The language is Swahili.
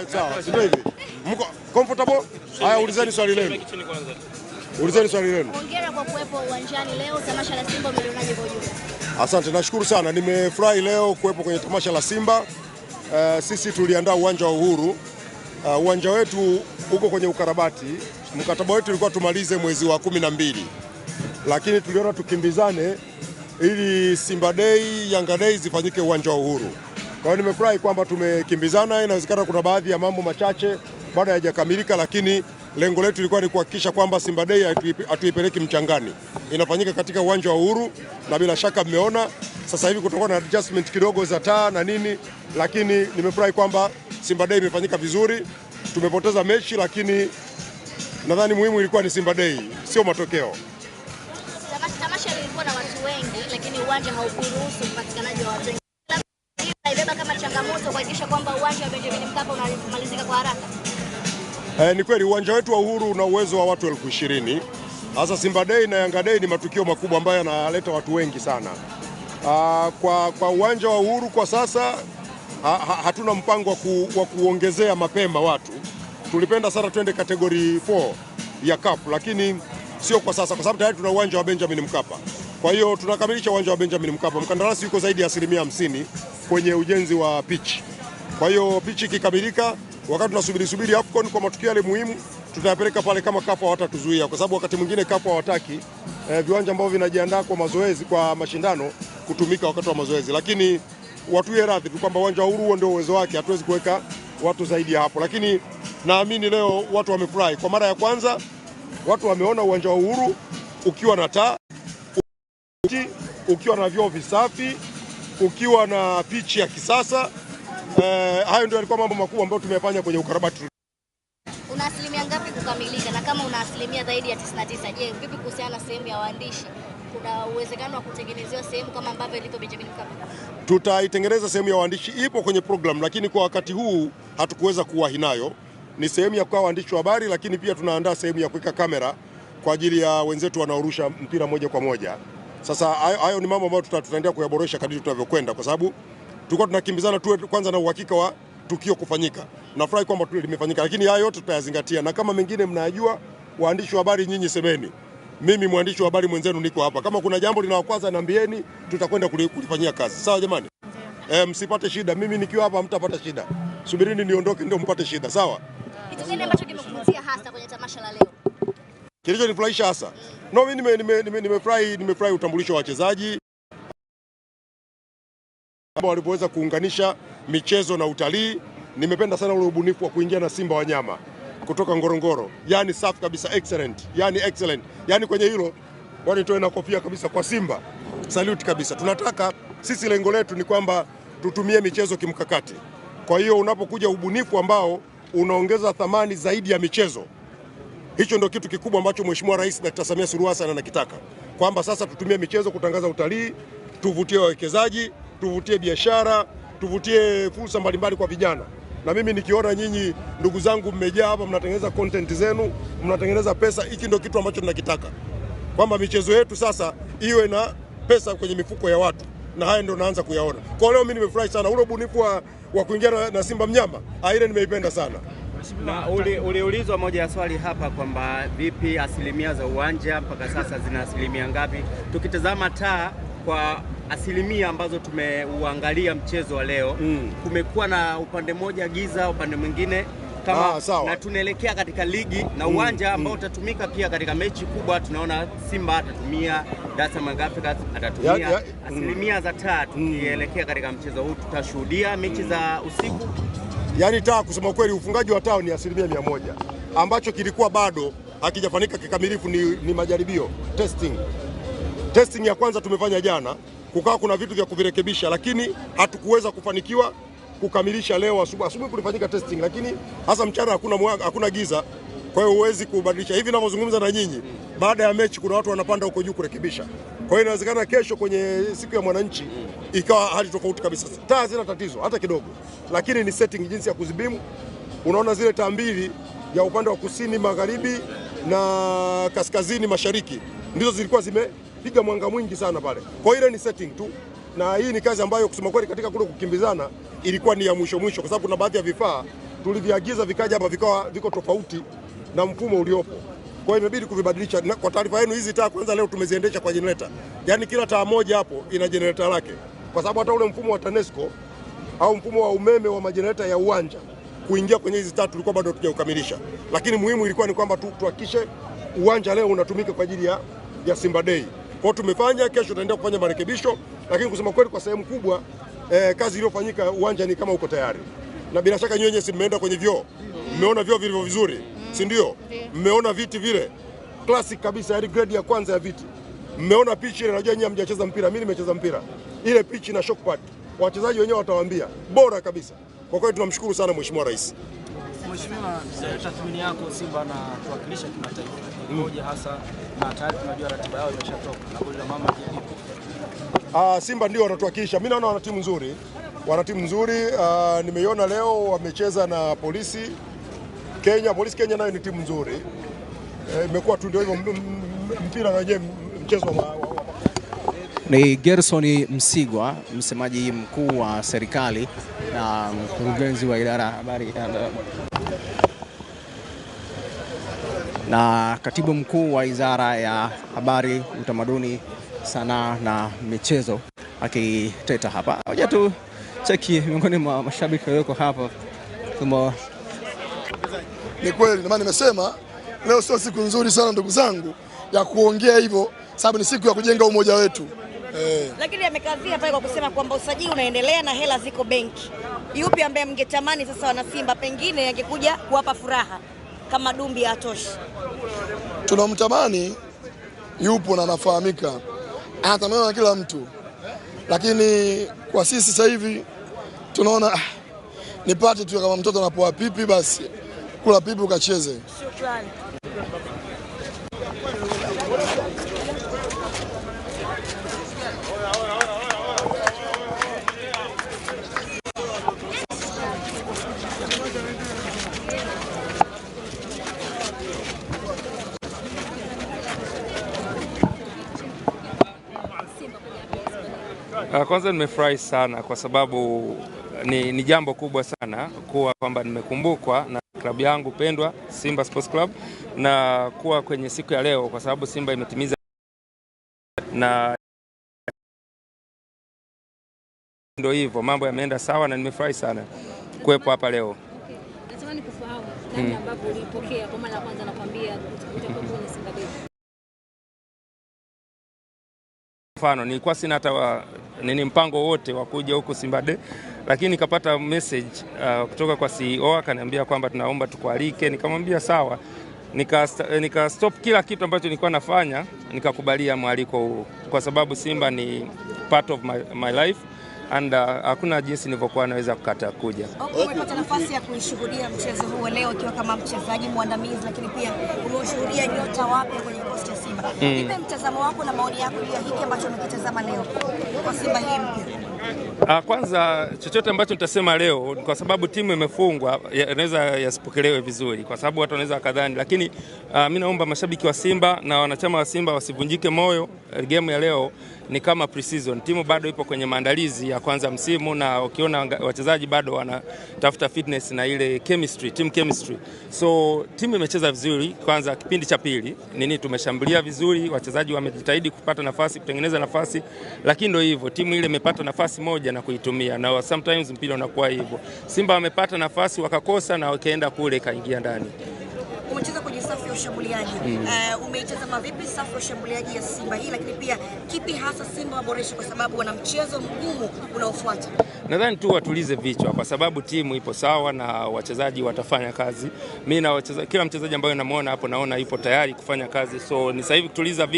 Sawa, sio hivi. Mko comfortable? Haya, ulizeni swali lenu. Ulizeni swali lenu. Hongera kwa kuwepo uwanjani leo, tamasha la Simba umelionaje kwa ujumla? Asante, nashukuru sana. Nimefurahi leo kuwepo kwenye tamasha la Simba. Sisi tuliandaa uwanja wa Uhuru. Uwanja wetu uko kwenye ukarabati. Mkataba wetu ulikuwa tumalize mwezi wa 12. Lakini tuliona tukimbizane ili Simba Day, Yanga Day zifanyike uwanja wa Uhuru. Kwa hiyo nimefurahi kwamba tumekimbizana. Inawezekana kuna baadhi ya mambo machache bado hayajakamilika, lakini lengo letu lilikuwa ni kuhakikisha kwamba Simba Day hatuipeleki mchangani. Inafanyika katika uwanja wa Uhuru na bila shaka mmeona sasa hivi kutakuwa na adjustment kidogo za taa na nini, lakini nimefurahi kwamba Simba Day imefanyika vizuri. Tumepoteza mechi, lakini nadhani muhimu ilikuwa ni Simba Day, sio matokeo. Tamasha lilikuwa na watu wengi, lakini uwanja haukuruhusu upatikanaji wa watu wengi. Ibeba kama changamoto kuhakikisha kwamba uwanja wa Benjamin Mkapa unamalizika kwa haraka. Ni kweli uwanja wetu wa Uhuru una uwezo wa watu 20,000. Hasa Simba Day na Yanga Day ni matukio makubwa ambayo yanaleta watu wengi sana. Kwa uwanja wa Uhuru kwa sasa hatuna mpango wa kuongezea mapema watu. Tulipenda sana twende kategori 4 ya CAF, lakini sio kwa sasa kwa sababu tayari tuna uwanja wa Benjamin Mkapa. Kwa hiyo tunakamilisha uwanja wa Benjamin Mkapa. Mkandarasi yuko zaidi ya 50% kwenye ujenzi wa pitch. Kwa hiyo pitch ikikamilika, wakati tunasubiri AFCON kwa matukio yale muhimu, tutayapeleka pale kama CAF hawatatuzuia, kwa sababu wakati mwingine CAF hawataki viwanja ambavyo vinajiandaa kwa mazoezi, kwa mashindano kutumika wakati wa mazoezi. Lakini watuwe radhi tu kwamba uwanja wa Uhuru ndio uwezo wake, hatuwezi kuweka watu zaidi ya hapo. Lakini naamini leo watu wamefurahi. Kwa mara ya kwanza watu wameona uwanja wa Uhuru ukiwa na taa, ukiwa na vyoo visafi, ukiwa na pitch ya kisasa. Hayo ndio yalikuwa mambo makubwa ambayo tumeyafanya kwenye ukarabati. Una asilimia ngapi kukamilika, na kama una asilimia zaidi ya 99, je, vipi kuhusiana na sehemu ya waandishi? Kuna uwezekano wa kutengenezewa sehemu kama ambavyo ilipo Benjamin Mkapa? Tutaitengeneza sehemu ya waandishi, ipo kwenye program, lakini kwa wakati huu hatukuweza kuwahi nayo. Ni sehemu ya kwa waandishi wa habari, lakini pia tunaandaa sehemu ya kuweka kamera kwa ajili ya wenzetu wanaorusha mpira moja kwa moja. Sasa hayo ni mambo ambayo tutaendelea kuyaboresha kadri tunavyokwenda, kwa sababu tulikuwa tunakimbizana tuwe kwanza na uhakika wa tukio kufanyika. Nafurahi kwamba limefanyika, lakini hayo yote tutayazingatia, na kama mengine mnajua, waandishi wa habari nyinyi semeni. Mimi mwandishi wa habari mwenzenu niko hapa. Kama kuna jambo linawakwaza niambieni, tutakwenda kulifanyia kazi. Sawa jamani? Msipate shida. Mimi nikiwa hapa mtapata shida. Subirini niondoke ndio mpate shida. Sawa? Kitu gani ambacho kimekuvutia hasa kwenye tamasha la leo? Kilichonifurahisha hasa? No, mimi nimefurahi utambulisho wa wachezaji ambao walipoweza kuunganisha michezo na utalii. Nimependa sana ule ubunifu wa kuingia na Simba wanyama kutoka Ngorongoro. Yaani safi kabisa, excellent. Yaani excellent. Yaani kwenye hilo wanitoe na kofia kabisa kwa Simba. Salute kabisa. Tunataka sisi, lengo letu ni kwamba tutumie michezo kimkakati. Kwa hiyo unapokuja ubunifu ambao unaongeza thamani zaidi ya michezo, hicho ndio kitu kikubwa ambacho Mheshimiwa Rais Dr. Samia Suluhu Hassan anakitaka. Kwamba sasa tutumie michezo kutangaza utalii, tuvutie wawekezaji, tuvutie biashara, tuvutie fursa mbalimbali kwa vijana. Na mimi nikiona nyinyi ndugu zangu mmejaa hapa, mnatengeneza content zenu, mnatengeneza pesa, hiki ndio kitu ambacho tunakitaka. Kwamba michezo yetu sasa iwe na pesa kwenye mifuko ya watu, na haya ndio naanza kuyaona. Kwa leo mimi nimefurahi sana ule ubunifu wa kuingia na Simba mnyama. Ile nimeipenda sana. Na uliulizwa moja ya swali hapa kwamba vipi asilimia za uwanja mpaka sasa zina asilimia ngapi? Tukitazama taa kwa asilimia ambazo tumeuangalia mchezo wa leo, kumekuwa na upande mmoja giza, upande mwingine kama na tunaelekea katika ligi na uwanja ambao utatumika pia katika mechi kubwa. Tunaona Simba atatumia, Dar es Salaam Africans atatumia asilimia za taa. Tukielekea katika mchezo huu tutashuhudia mechi za usiku. Yaani taa, kusema kweli, ufungaji wa taa ni 100%. Ambacho kilikuwa bado hakijafanyika kikamilifu ni majaribio, testing ya kwanza tumefanya jana. Kukawa kuna vitu vya kuvirekebisha, lakini hatukuweza kufanikiwa kukamilisha leo asubuhi kulifanyika testing, lakini hasa mchana hakuna giza. Kwa hiyo huwezi kubadilisha. Hivi ninavyozungumza na nyinyi, baada ya mechi kuna watu wanapanda huko juu kurekebisha. Kwa hiyo inawezekana kesho kwenye siku ya mwananchi ikawa hali tofauti kabisa. Taa hazina tatizo hata kidogo, lakini ni setting, jinsi ya kuzibimu. Unaona zile taa mbili ya upande wa kusini magharibi na kaskazini mashariki ndizo zilikuwa zimepiga mwanga mwingi sana pale. Kwa hiyo ile ni setting tu, na hii ni kazi ambayo kusema kweli katika kule kukimbizana ilikuwa ni ya mwisho, kwa sababu kuna baadhi ya vifaa tuliviagiza vikaja hapa vikawa viko tofauti na mfumo uliopo. Kwa hiyo imebidi kuvibadilisha. Kwa taarifa yenu, hizi taa kwanza leo tumeziendesha kwa generator. Yaani kila taa moja hapo ina generator lake. Kwa sababu hata ule mfumo wa TANESCO au mfumo wa umeme wa majenereta ya uwanja kuingia kwenye hizi taa tulikuwa bado hatujaukamilisha. Lakini muhimu ilikuwa ni kwamba tuhakikishe uwanja leo unatumika kwa ajili ya Simba Day. Kwa hiyo tumefanya, kesho tutaendelea kufanya marekebisho, lakini kusema kweli kwa sehemu kubwa kazi iliyofanyika uwanja ni kama uko tayari. Na bila shaka nyinyi mmeenda kwenye vyoo. Mmeona vyoo vilivyo vizuri, si ndio? Mmeona viti vile classic kabisa, yani grade ya kwanza ya viti. Mmeona pitch ile, najua nyinyi hamjacheza mpira, mimi nimecheza mpira. Ile pitch na shock pad, wachezaji wenyewe watawaambia bora kabisa. Kwa kweli tunamshukuru sana Mheshimiwa Rais. Mheshimiwa, tathmini yako, Simba na tuwakilisha kimataifa moja hasa, na tayari tunajua ratiba yao imeshatoka na goli la mama jilipo. Simba ndio wanatuwakilisha. Mimi naona wana timu nzuri. Wana timu nzuri. Nimeiona leo wamecheza na Polisi Kenya. Polisi Kenya nayo ni timu nzuri. Imekuwa tu ndio hivyo mpira wenyewe mchezo wa Ni Gerson Msigwa, msemaji mkuu wa serikali na mkurugenzi wa idara ya habari na katibu mkuu wa wizara ya habari, utamaduni, sanaa na michezo akiteta hapa. Hoja tu cheki miongoni mwa mashabiki walioko hapa. Ni kweli, na maana nimesema leo sio siku nzuri sana ndugu zangu ya kuongea hivyo, sababu ni siku ya kujenga umoja wetu. Lakini amekazia pale kwa kusema kwamba usajili unaendelea na hela ziko benki. Yupi ambaye mngetamani sasa wana Simba pengine angekuja kuwapa furaha kama Dumbi hatoshi? Tunamtamani, yupo na anafahamika, anatamaniwa na kila mtu, lakini kwa sisi sasa hivi tunaona nipate tu kama mtoto anapoa pipi, basi kula pipi ukacheze. Shukrani. Kwanza nimefurahi sana kwa sababu ni jambo kubwa sana kuwa kwamba nimekumbukwa na klabu yangu pendwa Simba Sports Club na kuwa kwenye siku ya leo, kwa sababu Simba imetimiza na ndio hivyo mambo yameenda sawa na nimefurahi sana kuwepo hapa leo. Natamani kufahamu namna ambavyo ulipokea kwa mara ya kwanza nakwambia utakuwa kwenye Simba Day. Mfano nilikuwa sina hata mpango wote wa kuja huko Simba Day, lakini nikapata message kutoka kwa CEO akaniambia kwamba tunaomba tukualike. Nikamwambia sawa, nika stop kila kitu ambacho nilikuwa nafanya, nikakubalia mwaliko huu kwa sababu Simba ni part of my life and hakuna jinsi nilivyokuwa naweza kukata kuja. Umepata nafasi ya kuishuhudia mchezo huu leo ikiwa kama mchezaji mwandamizi, lakini pia umeshuhudia nyota wapya kwenye kikosi cha Simba. Nipe mtazamo wako na maoni yako juu ya hiki ambacho umekitazama leo kwa Simba hii mpya. Kwanza chochote ambacho nitasema leo kwa sababu timu imefungwa inaweza yasipokelewe vizuri kwa sababu watu wanaweza kadhani, lakini mimi naomba mashabiki wa Simba na wanachama wa Simba wasivunjike moyo. Game ya leo ni kama pre-season. Timu bado ipo kwenye maandalizi ya kwanza msimu na ukiona wachezaji bado wanatafuta fitness na ile chemistry, team chemistry. So timu imecheza vizuri kwanza kipindi cha pili. Tumeshambulia vizuri, wachezaji wamejitahidi kupata nafasi, kutengeneza nafasi, lakini ndio hivyo timu ile imepata nafasi moja na kuitumia. Na sometimes mpira unakuwa hivyo. Simba wamepata nafasi wakakosa na wakaenda kule kaingia ndani. Umecheza kwenye safu ya ushambuliaji. Umeitazama vipi safu ya ushambuliaji ya Simba hii, lakini pia kipi hasa Simba waboreshe kwa sababu wana mchezo mgumu unaofuata? Nadhani tu watulize vichwa kwa sababu timu ipo sawa na wachezaji watafanya kazi. Mimi na kila mchezaji ambaye namuona hapo naona yupo tayari kufanya kazi. So ni sasa hivi kutuliza vichwa.